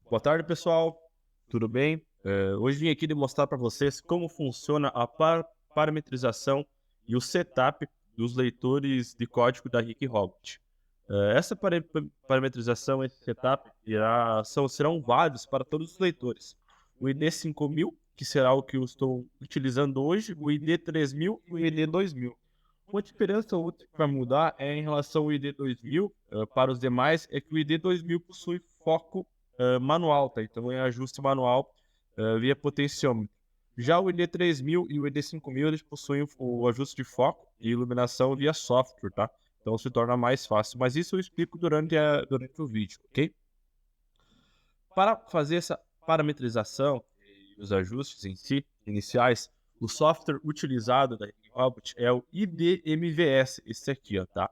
Boa tarde, pessoal. Tudo bem? Hoje vim aqui demonstrar para vocês como funciona a parametrização e o setup dos leitores de código da Rick Robot. Essa parametrização, esse setup, serão válidos para todos os leitores. O ID 5000, que será o que eu estou utilizando hoje, o ID 3000 e o ID 2000. Uma diferença outra que vai mudar é em relação ao ID 2000, para os demais, é que o ID 2000 possui foco manual, tá? Então é ajuste manual via potenciômetro. Já o ID 3000 e o ID 5000 eles possuem o ajuste de foco e iluminação via software, tá? Então se torna mais fácil. Mas isso eu explico durante o vídeo, ok? Para fazer essa parametrização e os ajustes em si, iniciais, o software utilizado da Robot é o IDMVS, esse aqui, ó, tá?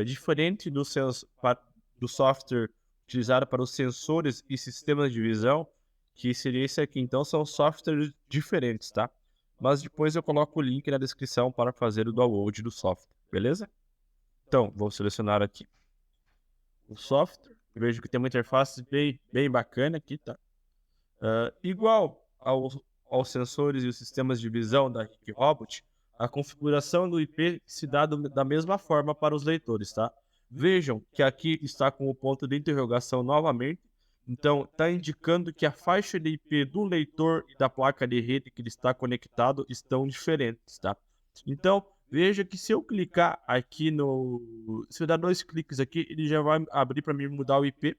Diferente do software utilizado para os sensores e sistemas de visão, que seria esse aqui. Então, são softwares diferentes, tá? Mas depois eu coloco o link na descrição para fazer o download do software, beleza? Então, vou selecionar aqui o software. Eu vejo que tem uma interface bem bacana aqui, tá? Igual aos sensores e os sistemas de visão da Rick Robot, a configuração do IP se dá da mesma forma para os leitores, tá? Vejam que aqui está com o ponto de interrogação novamente. Então, está indicando que a faixa de IP do leitor e da placa de rede que ele está conectado estão diferentes, tá? Então, veja que se eu clicar aqui se eu dar 2 cliques aqui, ele já vai abrir para mim mudar o IP.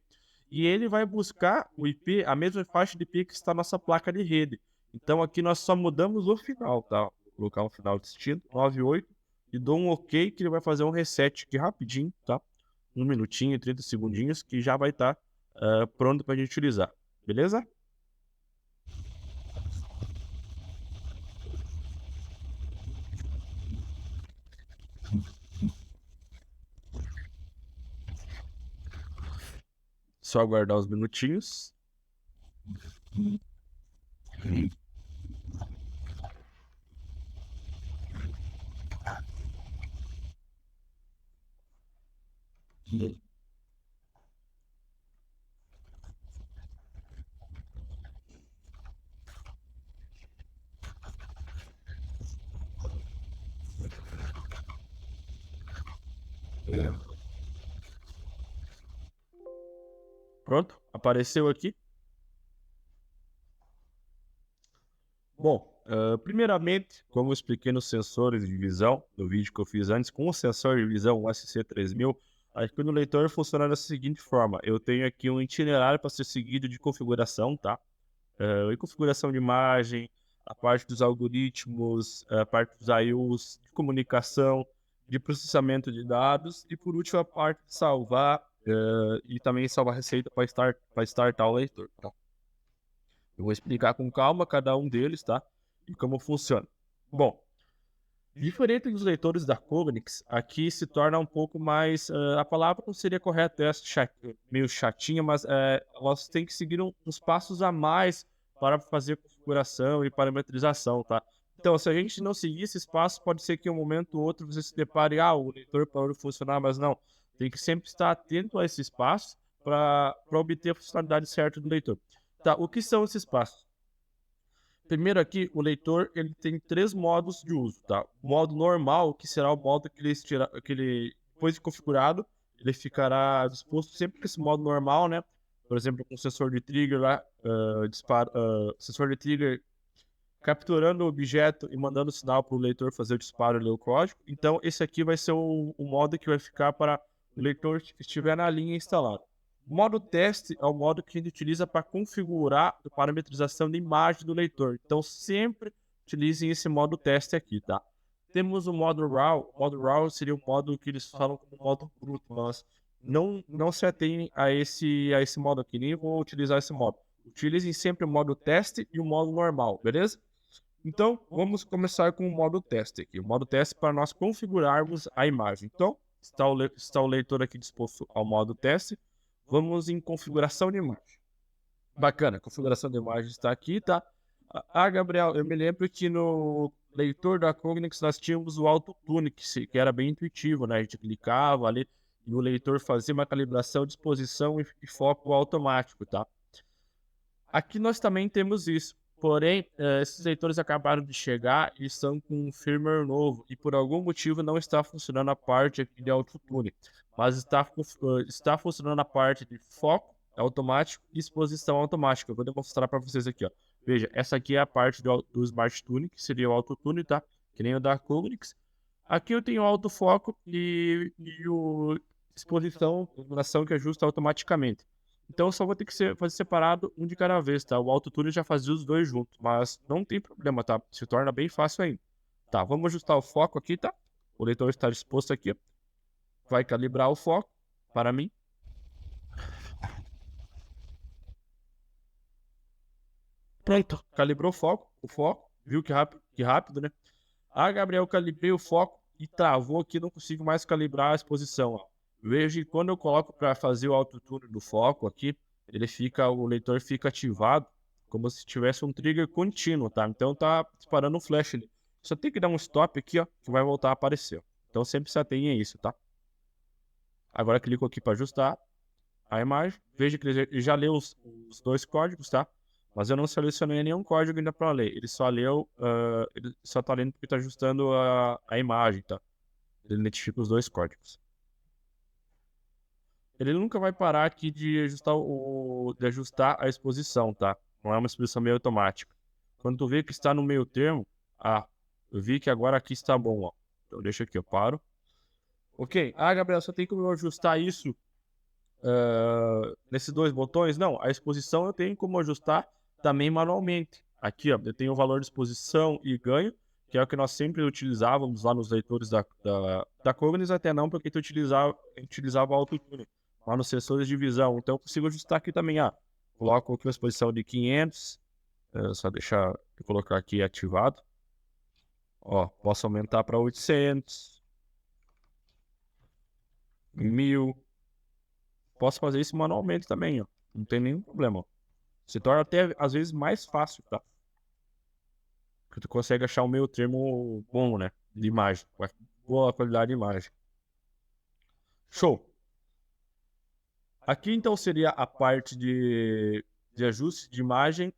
E ele vai buscar o IP, a mesma faixa de IP que está na nossa placa de rede. Então aqui nós só mudamos o final, tá? Vou colocar um final distinto, 98, e dou um OK que ele vai fazer um reset aqui rapidinho, tá? 1 minutinho, 30 segundinhos, que já vai estar pronto para a gente utilizar, beleza? Só aguardar uns minutinhos. Pronto, apareceu aqui. Bom, primeiramente, como eu expliquei nos sensores de visão, no vídeo que eu fiz antes, com o sensor de visão o SC3000, aqui no leitor funciona da seguinte forma: eu tenho aqui um itinerário para ser seguido de configuração, tá? E configuração de imagem, a parte dos algoritmos, a parte dos I/Os, de comunicação, de processamento de dados e, por último, a parte de salvar e também salvar receita para startar o leitor, tá? Eu vou explicar com calma cada um deles, tá? E como funciona. Bom, diferente dos leitores da Cognix, aqui se torna um pouco mais... a palavra não seria correta, meio chatinha, mas elas têm que seguir uns passos a mais para fazer configuração e parametrização, tá? Então, se a gente não seguir esses passos, pode ser que em um momento ou outro você se depare, o leitor parou de funcionar, mas não. Tem que sempre estar atento a esses passos para obter a funcionalidade certa do leitor. Tá, o que são esses passos? Primeiro aqui, o leitor ele tem 3 modos de uso, tá? O modo normal, que será o modo que ele depois de configurado, ele ficará disposto sempre com esse modo normal, né? Por exemplo, com o sensor de trigger lá, sensor de trigger capturando o objeto e mandando sinal para o leitor fazer o disparo e ler o código. Então, esse aqui vai ser o modo que vai ficar para o leitor que estiver na linha instalado. O modo teste é o modo que a gente utiliza para configurar a parametrização de imagem do leitor. Então, sempre utilizem esse modo teste aqui, tá? Temos o modo RAW. O modo RAW seria o modo que eles falam como modo bruto, mas não se atenham a esse modo aqui, nem vou utilizar esse modo. Utilizem sempre o modo teste e o modo normal, beleza? Então, vamos começar com o modo teste aqui. O modo teste para nós configurarmos a imagem. Então, está o leitor aqui disposto ao modo teste. Vamos em configuração de imagem. Bacana, a configuração de imagem está aqui, tá? Gabriel, eu me lembro que no leitor da Cognix nós tínhamos o Autotune, que era bem intuitivo, né? A gente clicava ali e o leitor fazia uma calibração de exposição e foco automático, tá? Aqui nós também temos isso, porém, esses leitores acabaram de chegar e estão com um firmware novo e por algum motivo não está funcionando a parte aqui de autotune, mas está funcionando a parte de foco automático e exposição automática. Eu vou demonstrar para vocês aqui, ó. Veja, essa aqui é a parte do Smart Tune, que seria o autotune, tá? Que nem o da Cognix. Aqui eu tenho o autofoco e o exposição, iluminação que ajusta automaticamente. Então eu só vou ter que fazer separado um de cada vez, tá? O autotune já fazia os dois juntos, mas não tem problema, tá? Se torna bem fácil ainda. Tá, vamos ajustar o foco aqui, tá? O leitor está disposto aqui, ó. Vai calibrar o foco para mim. Pronto, calibrou o foco, viu que rápido, né? Ah, Gabriel, calibrei o foco e travou aqui, não consigo mais calibrar a exposição, ó. Veja que quando eu coloco para fazer o autotune do foco aqui, o leitor fica ativado como se tivesse um trigger contínuo, tá? Então tá disparando um flash ali. Só tem que dar um stop aqui, ó, que vai voltar a aparecer, ó. Então sempre se atenha a isso, tá? Agora clico aqui para ajustar a imagem. Veja que ele já leu os dois códigos, tá? Mas eu não selecionei nenhum código ainda para ler. Ele só leu, ele só tá lendo porque tá ajustando a imagem, tá? Ele identifica os dois códigos. Ele nunca vai parar aqui de ajustar a exposição, tá? Não é uma exposição meio automática. Quando tu vê que está no meio termo, eu vi que agora aqui está bom, ó. Então deixa aqui, eu paro. Ok. Ah, Gabriel, só tem como eu ajustar isso nesses dois botões? Não, a exposição eu tenho como ajustar também manualmente. Aqui, ó, eu tenho o valor de exposição e ganho, que é o que nós sempre utilizávamos lá nos leitores da Cognis, até não, porque tu utilizava o autotune lá nos sensores de visão. Então eu consigo ajustar aqui também, coloco aqui uma exposição de 500, só deixar eu colocar aqui ativado. Ó, posso aumentar para 800, 1000. Posso fazer isso manualmente também, ó. Não tem nenhum problema, ó. Se torna até, às vezes, mais fácil, tá? Porque tu consegue achar um meio termo bom, né? De imagem. Com boa qualidade de imagem. Show! Aqui, então, seria a parte de ajuste de imagem,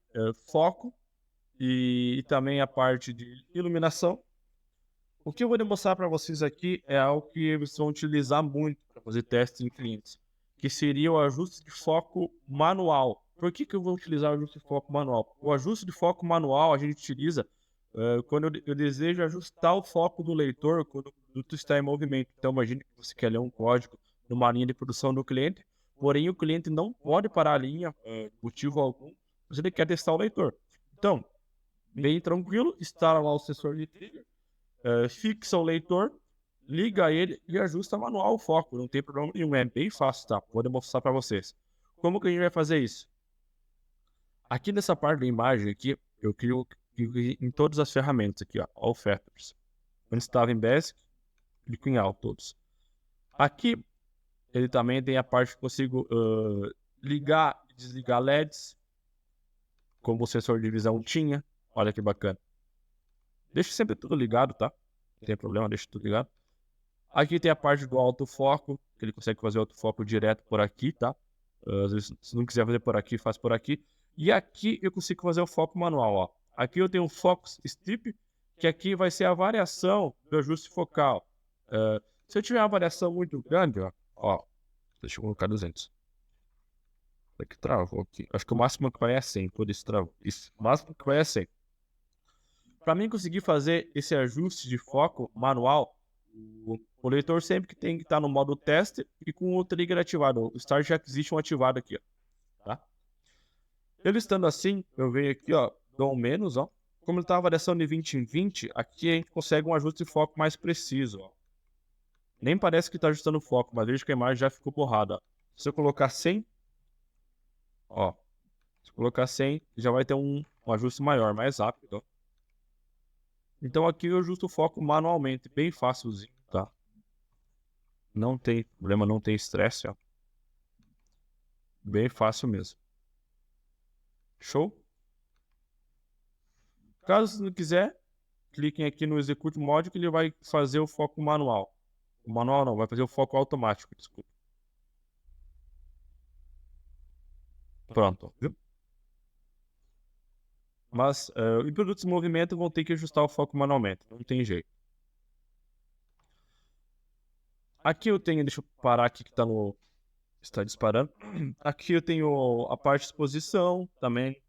foco e também a parte de iluminação. O que eu vou demonstrar para vocês aqui é algo que vocês vão utilizar muito para fazer testes em clientes, que seria o ajuste de foco manual. Por que eu vou utilizar o ajuste de foco manual? O ajuste de foco manual a gente utiliza quando eu desejo ajustar o foco do leitor quando o produto está em movimento. Então, imagine que você quer ler um código numa linha de produção do cliente, porém o cliente não pode parar a linha, motivo algum, mas ele quer testar o leitor. Então, bem tranquilo, instala lá o sensor de trigger, fixa o leitor, liga ele e ajusta manual o foco. Não tem problema nenhum, é bem fácil, tá? Vou demonstrar para vocês. Como que a gente vai fazer isso? Aqui nessa parte da imagem aqui, eu clico em todas as ferramentas aqui, ó, All Factors. Quando estava em Basic, clico em All todos. Aqui, ele também tem a parte que eu consigo ligar e desligar LEDs, como o sensor de visão tinha. Olha que bacana. Deixa sempre tudo ligado, tá? Não tem problema, deixa tudo ligado. Aqui tem a parte do autofoco, que ele consegue fazer autofoco direto por aqui, tá? Às vezes, se não quiser fazer por aqui, faz por aqui. E aqui eu consigo fazer o foco manual, ó. Aqui eu tenho o Focus Strip, que aqui vai ser a variação do ajuste focal. Se eu tiver uma variação muito grande, ó, deixa eu colocar 200. Aqui travou aqui. Acho que o máximo que vai é 100, por isso travou. Isso, o máximo que vai é 100. Para mim conseguir fazer esse ajuste de foco manual, o leitor sempre tem que estar no modo teste e com o trigger ativado, o Start Acquisition ativado aqui, ó, tá? Ele estando assim, eu venho aqui, ó, dou um menos, ó. Como ele tá a variação de 20 em 20, aqui a gente consegue um ajuste de foco mais preciso, ó. Nem parece que tá ajustando o foco, mas veja que a imagem já ficou borrada, ó. Se eu colocar 100, ó, se eu colocar 100, já vai ter um ajuste maior, mais rápido, ó. Então aqui eu ajusto o foco manualmente, bem fácilzinho, tá? Não tem problema, não tem estresse, ó. Bem fácil mesmo. Show? Caso você não quiser, cliquem aqui no Execute Mod que ele vai fazer o foco manual. O manual não, vai fazer o foco automático, desculpa. Pronto, viu? Mas em produtos em movimento vão ter que ajustar o foco manualmente, não tem jeito. Aqui eu tenho, deixa eu parar aqui que está disparando. Aqui eu tenho a parte de exposição também,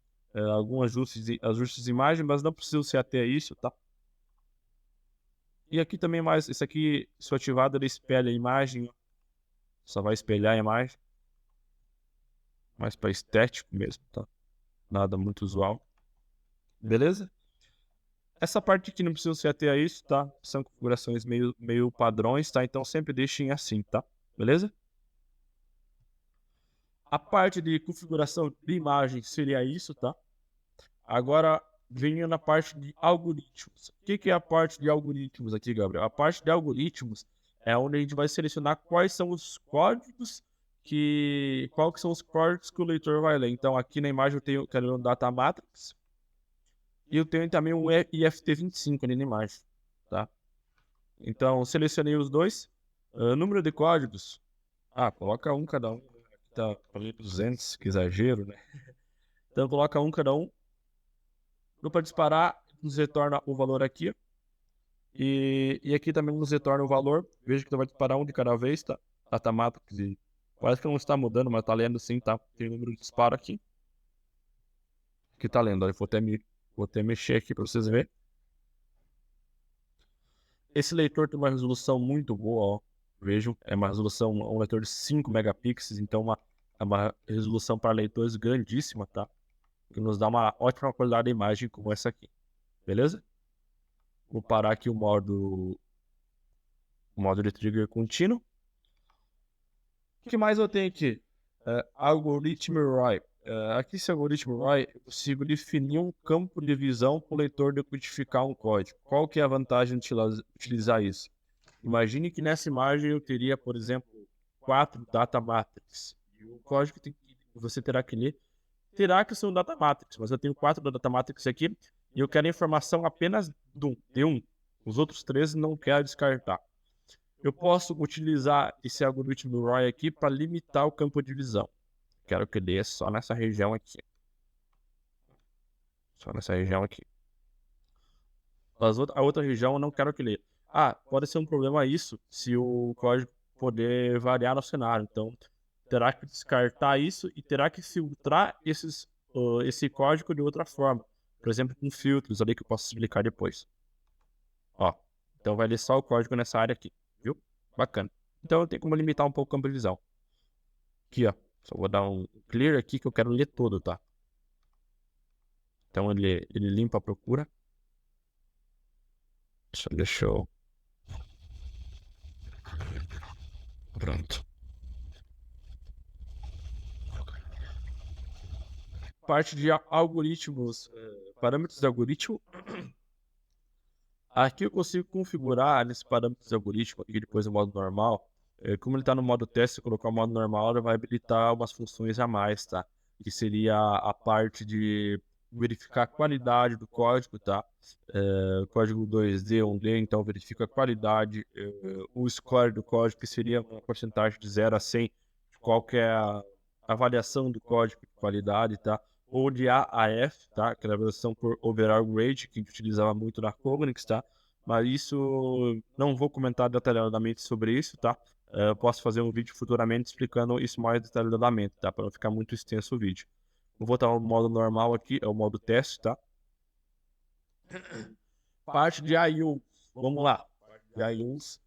alguns ajustes de imagem, mas não preciso se ater a isso, tá? E aqui também mais, esse aqui, se ativado, ele espelha a imagem, só vai espelhar a imagem, mais para estético mesmo, tá? Nada muito usual, beleza? Essa parte aqui não precisa se ater a isso, tá? São configurações meio padrões, tá? Então sempre deixem assim, tá? Beleza? A parte de configuração de imagem seria isso, tá? Agora, venho na parte de algoritmos. O que é a parte de algoritmos aqui, Gabriel? A parte de algoritmos é onde a gente vai selecionar quais são os códigos qual que são os códigos que o leitor vai ler. Então, aqui na imagem eu quero um data matrix e eu tenho também um IFT25 ali na imagem, tá? Então, selecionei os dois. Número de códigos. Coloca um cada um. Aqui tá para 200, que exagero, né? Então, coloca um cada um. Para disparar, nos retorna o valor aqui. E aqui também nos retorna o valor. Veja que vai disparar um de cada vez, tá? Data matrix. Parece que não está mudando, mas tá lendo sim, tá? Tem o número de disparo aqui. Que tá lendo. Eu vou até mexer aqui para vocês verem. Esse leitor tem uma resolução muito boa, ó. Vejam, é uma resolução, um leitor de 5 megapixels, então é uma resolução para leitores grandíssima, tá? Que nos dá uma ótima qualidade de imagem como essa aqui, beleza? Vou parar aqui o modo de trigger contínuo. O que mais eu tenho aqui? Algoritmo ROI. Aqui esse algoritmo ROI, eu consigo definir um campo de visão para o leitor decodificar um código. Qual que é a vantagem de utilizar isso? Imagine que nessa imagem eu teria, por exemplo, 4 data matrix. E o código que você terá que ler terá que ser um data matrix, mas eu tenho 4 data matrix aqui e eu quero informação apenas de um. Os outros 3 não quero descartar. Eu posso utilizar esse algoritmo ROI aqui para limitar o campo de visão. Quero que dê só nessa região aqui. Só nessa região aqui. A outra região eu não quero que lê. Pode ser um problema isso se o código poder variar no cenário. Então, terá que descartar isso e terá que filtrar esse código de outra forma. Por exemplo, com filtros ali que eu posso explicar depois. Ó, então vai ler só o código nessa área aqui, viu? Bacana. Então eu tenho como limitar um pouco o campo de visão. Aqui, ó. Só vou dar um clear aqui que eu quero ler todo, tá? Então ele limpa a procura. Deixa eu... Pronto. Parte de algoritmos, parâmetros de algoritmo. Aqui eu consigo configurar nesse parâmetros de algoritmo aqui depois no modo normal. Como ele está no modo teste, se eu colocar o modo normal, ele vai habilitar umas funções a mais, tá? Que seria a parte de verificar a qualidade do código, tá? Código 2D, 1D, então verifica a qualidade, o score do código, que seria uma porcentagem de 0 a 100, de qual que é a avaliação do código de qualidade, tá? Ou de A a F, tá? Que é a avaliação por overall grade, que a gente utilizava muito na Cognix, tá? Mas isso, não vou comentar detalhadamente sobre isso, tá? Posso fazer um vídeo futuramente explicando isso mais detalhadamente, tá? Para não ficar muito extenso o vídeo. Vou voltar ao modo normal aqui, é o modo teste, tá? Parte de I/O, vamos lá. De I/Os.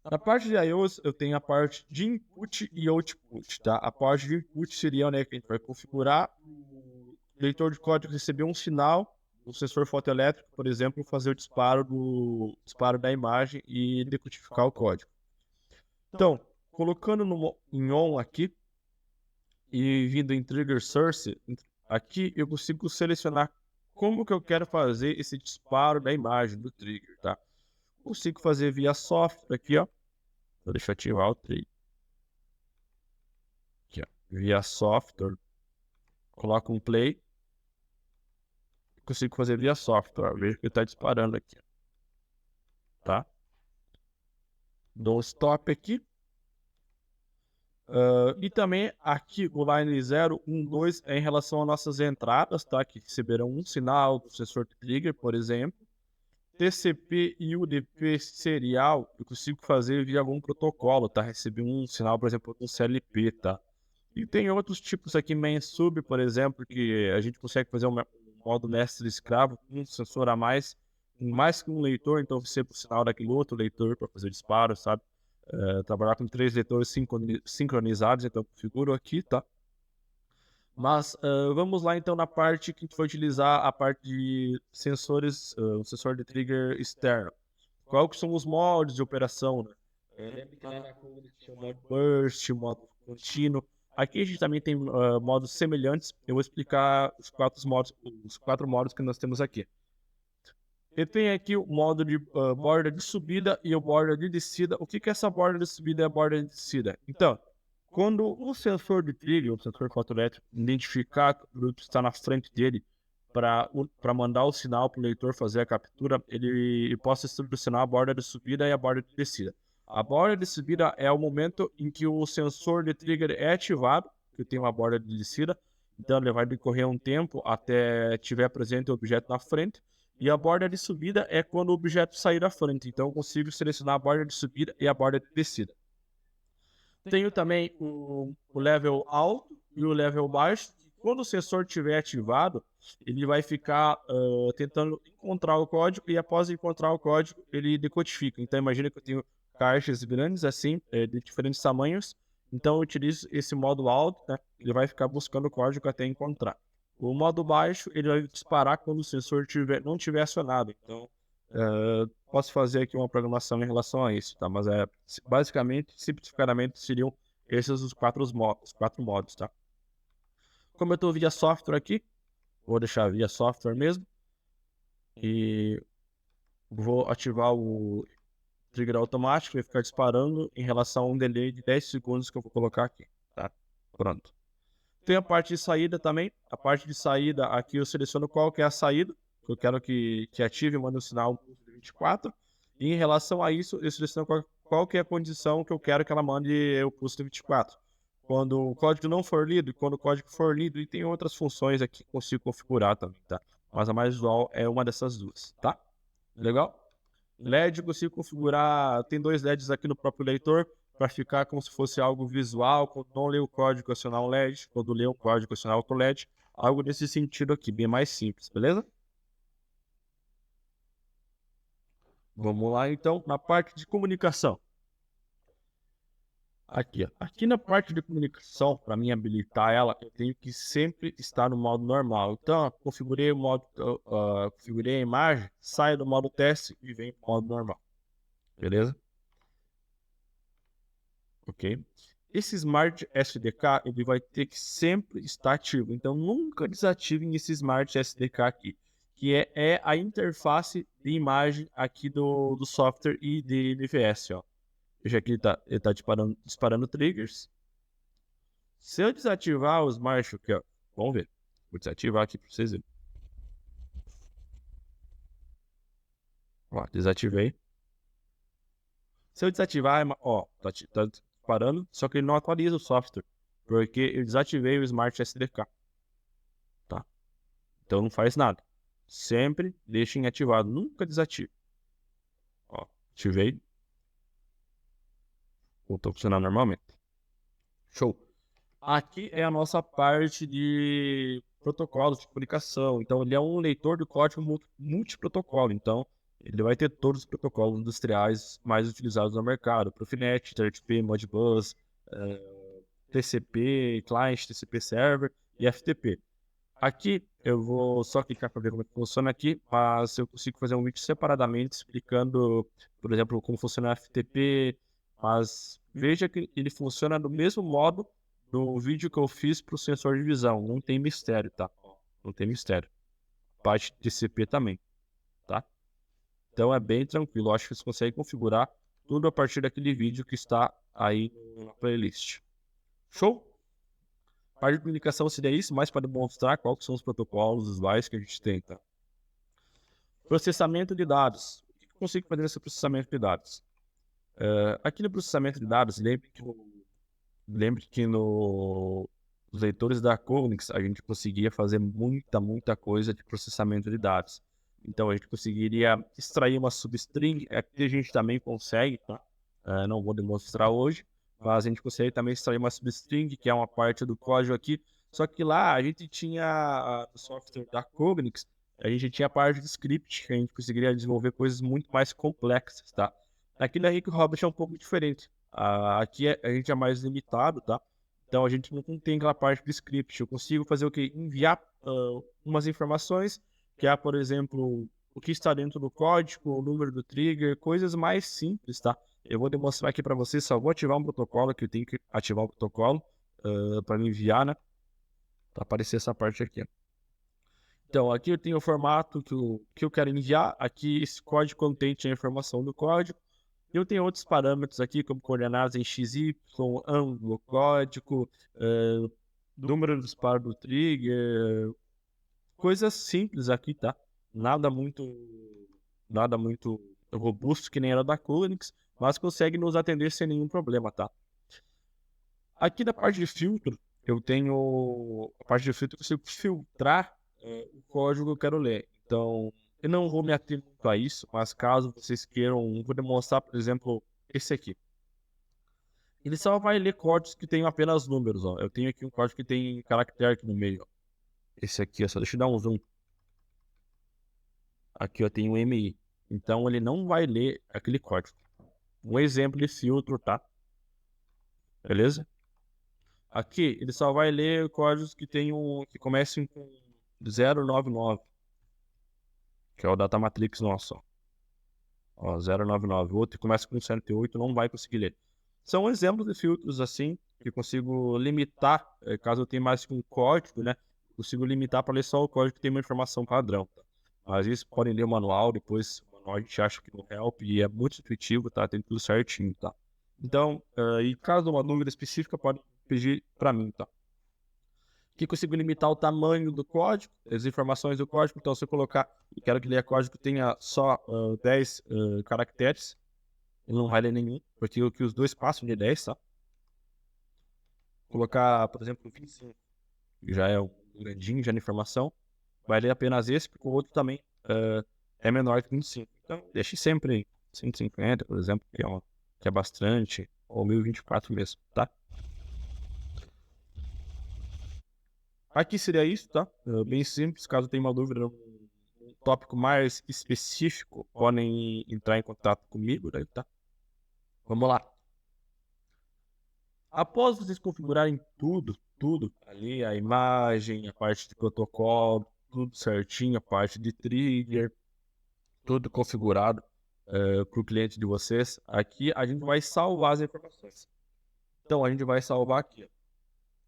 Na parte de I/Os, eu tenho a parte de input e output, tá? A parte de input seria, né, que a gente vai configurar o leitor de código receber um sinal do sensor fotoelétrico, por exemplo, fazer o disparo da imagem e decodificar o código. Então, colocando em on aqui e vindo em trigger source, aqui eu consigo selecionar como que eu quero fazer esse disparo da imagem do trigger, tá? Consigo fazer via software aqui, ó. Deixa eu ativar o trigger. Aqui, ó. Via software. Coloco um play. Consigo fazer via software. Veja que ele tá disparando aqui. Tá? Dou um stop aqui. E também aqui o line 0, 1, 2 é em relação às nossas entradas, tá? Que receberão um sinal do sensor de trigger, por exemplo. TCP e UDP serial, eu consigo fazer via algum protocolo, tá? Receber um sinal, por exemplo, do CLP, tá? E tem outros tipos aqui, main sub, por exemplo, que a gente consegue fazer um modo mestre-escravo com um sensor a mais que um leitor, então recebo o sinal daquele outro leitor para fazer disparo, sabe? Trabalhar com 3 leitores sincronizados, então configuro aqui, tá? Mas vamos lá então na parte que a gente vai utilizar a parte de sensores, o sensor de trigger externo. Qual que são os modos de operação, né? Lembra que lá na Command tinha o modo burst, o modo contínuo. Aqui a gente também tem modos semelhantes. Eu vou explicar os quatro modos que nós temos aqui. E tem aqui o modo de borda de subida e o borda de descida. O que é essa borda de subida e a borda de descida? Então, quando o sensor de trigger, o sensor fotoelétrico, identificar que o produto está na frente dele para mandar o sinal para o leitor fazer a captura, ele possa selecionar a borda de subida e a borda de descida. A borda de subida é o momento em que o sensor de trigger é ativado, que tem uma borda de descida, então ele vai decorrer um tempo até tiver presente o objeto na frente. E a borda de subida é quando o objeto sair da frente. Então eu consigo selecionar a borda de subida e a borda de descida. Tenho também o level alto e o level baixo. Quando o sensor estiver ativado, ele vai ficar tentando encontrar o código e após encontrar o código, ele decodifica. Então imagina que eu tenho caixas grandes assim, de diferentes tamanhos. Então eu utilizo esse modo alto, né? Ele vai ficar buscando o código até encontrar. O modo baixo, ele vai disparar quando o sensor não tiver acionado. Então, posso fazer aqui uma programação em relação a isso, tá? Mas basicamente, simplificadamente, seriam esses os quatro modos, tá? Como eu estou via software aqui, vou deixar via software mesmo. E vou ativar o trigger automático, vai ficar disparando em relação a um delay de 10 segundos que eu vou colocar aqui, tá? Pronto. Tem a parte de saída também. A parte de saída, aqui eu seleciono qual que é a saída, que eu quero que ative e mande um sinal 24. E em relação a isso, eu seleciono qual que é a condição que eu quero que ela mande o pulso 24. Quando o código não for lido, quando o código for lido, e tem outras funções aqui que consigo configurar também, tá? Mas a mais usual é uma dessas duas, tá? Legal? LED eu consigo configurar, tem 2 LEDs aqui no próprio leitor, para ficar como se fosse algo visual, quando não lê o código acionar um LED, quando lê o código acionar outro LED, algo nesse sentido aqui, bem mais simples, beleza? Vamos lá então, na parte de comunicação. Aqui, ó. Aqui na parte de comunicação, para mim habilitar ela, eu tenho que sempre estar no modo normal. Então, ó, configurei o modo, configurei a imagem, saio do modo teste e venho para o modo normal, beleza? Ok? Esse Smart SDK ele vai ter que sempre estar ativo, então nunca desativem esse Smart SDK aqui, que é a interface de imagem aqui do software e de NVS, ó. Veja aqui ele tá disparando triggers. Se eu desativar o Smart aqui, ó, vamos ver. Vou desativar aqui para vocês verem. Ó, desativei. Se eu desativar, ó, tá disparando, só que ele não atualiza o software, porque eu desativei o Smart SDK. Tá? Então não faz nada. Sempre deixem ativado, nunca desative. Ó, ativei. Voltou a funcionar normalmente. Show. Aqui é a nossa parte de protocolos de comunicação. Então ele é um leitor de código multiprotocolo. Então ele vai ter todos os protocolos industriais mais utilizados no mercado. Profinet, TCP, Modbus, TCP, Client, TCP Server e FTP. Aqui eu vou só clicar para ver como é que funciona aqui, mas eu consigo fazer um vídeo separadamente explicando, por exemplo, como funciona o FTP, mas veja que ele funciona do mesmo modo do vídeo que eu fiz para o sensor de visão, não tem mistério, tá? Não tem mistério. Parte de TCP também, tá? Então é bem tranquilo, eu acho que você consegue configurar tudo a partir daquele vídeo que está aí na playlist. Show? Parte de comunicação seria isso, mais para demonstrar quais são os protocolos usuais que a gente tem, tá? Processamento de dados. O que eu consigo fazer nesse processamento de dados? Aqui no processamento de dados, lembre que lembre que nos leitores da Cognix a gente conseguia fazer muita coisa de processamento de dados. Então a gente conseguiria extrair uma substring, aqui a gente também consegue, tá? Não vou demonstrar hoje, mas a gente consegue também extrair uma substring, que é uma parte do código aqui. Só que lá a gente tinha, no software da Cognix, a gente tinha a parte de script, que a gente conseguiria desenvolver coisas muito mais complexas, tá? Aqui na Rick Robert é um pouco diferente. Aqui a gente é mais limitado, tá? Então a gente não tem aquela parte do script. Eu consigo fazer o quê? Enviar umas informações, que é, por exemplo, o que está dentro do código, o número do trigger, coisas mais simples, tá? Eu vou demonstrar aqui para vocês, só vou ativar um protocolo, que eu tenho que ativar o protocolo para me enviar, né? Para aparecer essa parte aqui. Então, aqui eu tenho o formato que eu quero enviar. Aqui esse código contém a informação do código. Eu tenho outros parâmetros aqui, como coordenadas em XY, ângulo, código, número do disparo do trigger, coisas simples aqui, tá? Nada muito robusto que nem era da Cognix, mas consegue nos atender sem nenhum problema, tá? Aqui da parte de filtro, eu tenho a parte de filtro, eu consigo filtrar o código que eu quero ler. Então, eu não vou me ater muito a isso, mas caso vocês queiram, vou demonstrar, por exemplo, esse aqui. Ele só vai ler códigos que tem apenas números, ó. Eu tenho aqui um código que tem caractere aqui no meio, ó. Esse aqui, ó, só deixa eu dar um zoom. Aqui eu tenho um MI. Então ele não vai ler aquele código. Um exemplo de filtro, tá? Beleza? Aqui ele só vai ler códigos que que comecem com 099, que é o data matrix nosso, ó, 099. O outro que começa com 108 não vai conseguir ler. São exemplos de filtros assim que eu consigo limitar, caso eu tenha mais que um código, né? Consigo limitar para ler só o código que tem uma informação padrão, tá? Mas isso podem ler o manual, depois o manual a gente acha que no help e é muito intuitivo, tá? Tem tudo certinho, tá? Então, e caso uma dúvida específica, pode pedir para mim, tá? Aqui consigo limitar o tamanho do código, as informações do código. Então, se eu colocar, eu quero que leia código que tenha só 10 caracteres, ele não vai ler nenhum, porque os dois passam de 10, tá? Colocar, por exemplo, 25, que já é um grandinho, já na informação, vai ler apenas esse, porque o outro também é menor que 25. Então, deixe sempre 150, por exemplo, que é bastante, ou 1024 mesmo, tá? Aqui seria isso, tá? Bem simples, caso tenha uma dúvida num tópico mais específico, podem entrar em contato comigo, daí, tá? Vamos lá. Após vocês configurarem tudo ali, a imagem, a parte de protocolo, tudo certinho, a parte de trigger, tudo configurado para o cliente de vocês, aqui a gente vai salvar as informações. Então a gente vai salvar aqui, ó.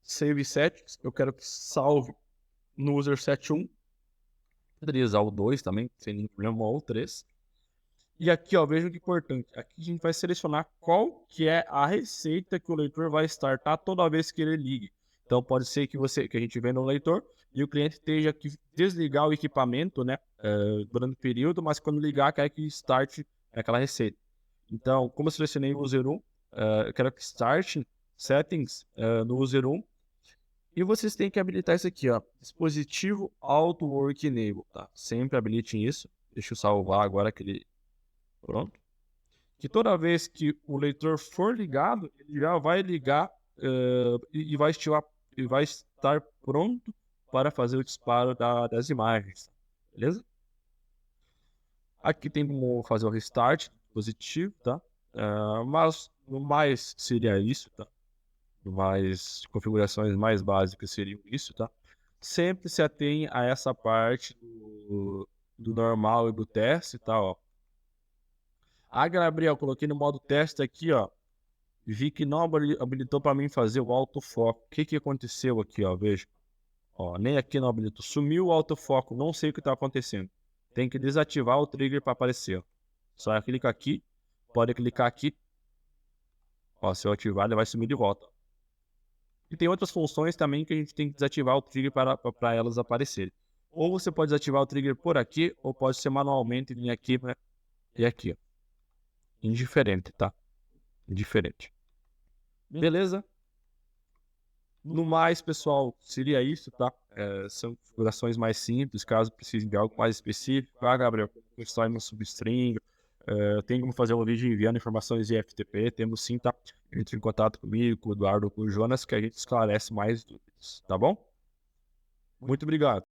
Save settings, eu quero que salve no user set 1, poderia usar o 2 também, sem nenhum problema, ou o 3. E aqui, ó, veja que importante. Aqui a gente vai selecionar qual que é a receita que o leitor vai startar toda vez que ele ligue. Então pode ser que a gente venda um leitor e o cliente esteja que desligar o equipamento, né, durante o período, mas quando ligar quer que start aquela receita. Então, como eu selecionei o user 1, eu quero que start settings no user 1 e vocês têm que habilitar isso aqui, ó, dispositivo auto work enable, tá? Sempre habilitem isso. Deixa eu salvar agora que ele pronto. Que toda vez que o leitor for ligado, ele já vai ligar e vai estar pronto para fazer o disparo das imagens. Beleza? Aqui tem como fazer o restart do dispositivo, tá? Mas no mais seria isso, tá? No mais, configurações mais básicas seriam isso, tá? Sempre se atém a essa parte do normal e do teste, tá? Ó. Gabriel, coloquei no modo teste aqui, ó. Vi que não habilitou para mim fazer o autofoco. O que que aconteceu aqui, ó? Veja. Ó, nem aqui não habilitou. Sumiu o autofoco. Não sei o que está acontecendo. Tem que desativar o trigger para aparecer, ó. Só clica aqui. Pode clicar aqui. Ó, se eu ativar, ele vai sumir de volta. E tem outras funções também que a gente tem que desativar o trigger para elas aparecerem. Ou você pode desativar o trigger por aqui, ou pode ser manualmente vir aqui, né? E aqui, ó. Indiferente, tá? Indiferente. Beleza? No mais, pessoal, seria isso, tá? São configurações mais simples, caso precisem de algo mais específico. Ah, Gabriel, como constrói uma substring, tem como fazer um vídeo enviando informações de FTP, temos sim, tá? Entre em contato comigo, com o Eduardo ou com o Jonas, que a gente esclarece mais dúvidas, tá bom? Muito obrigado.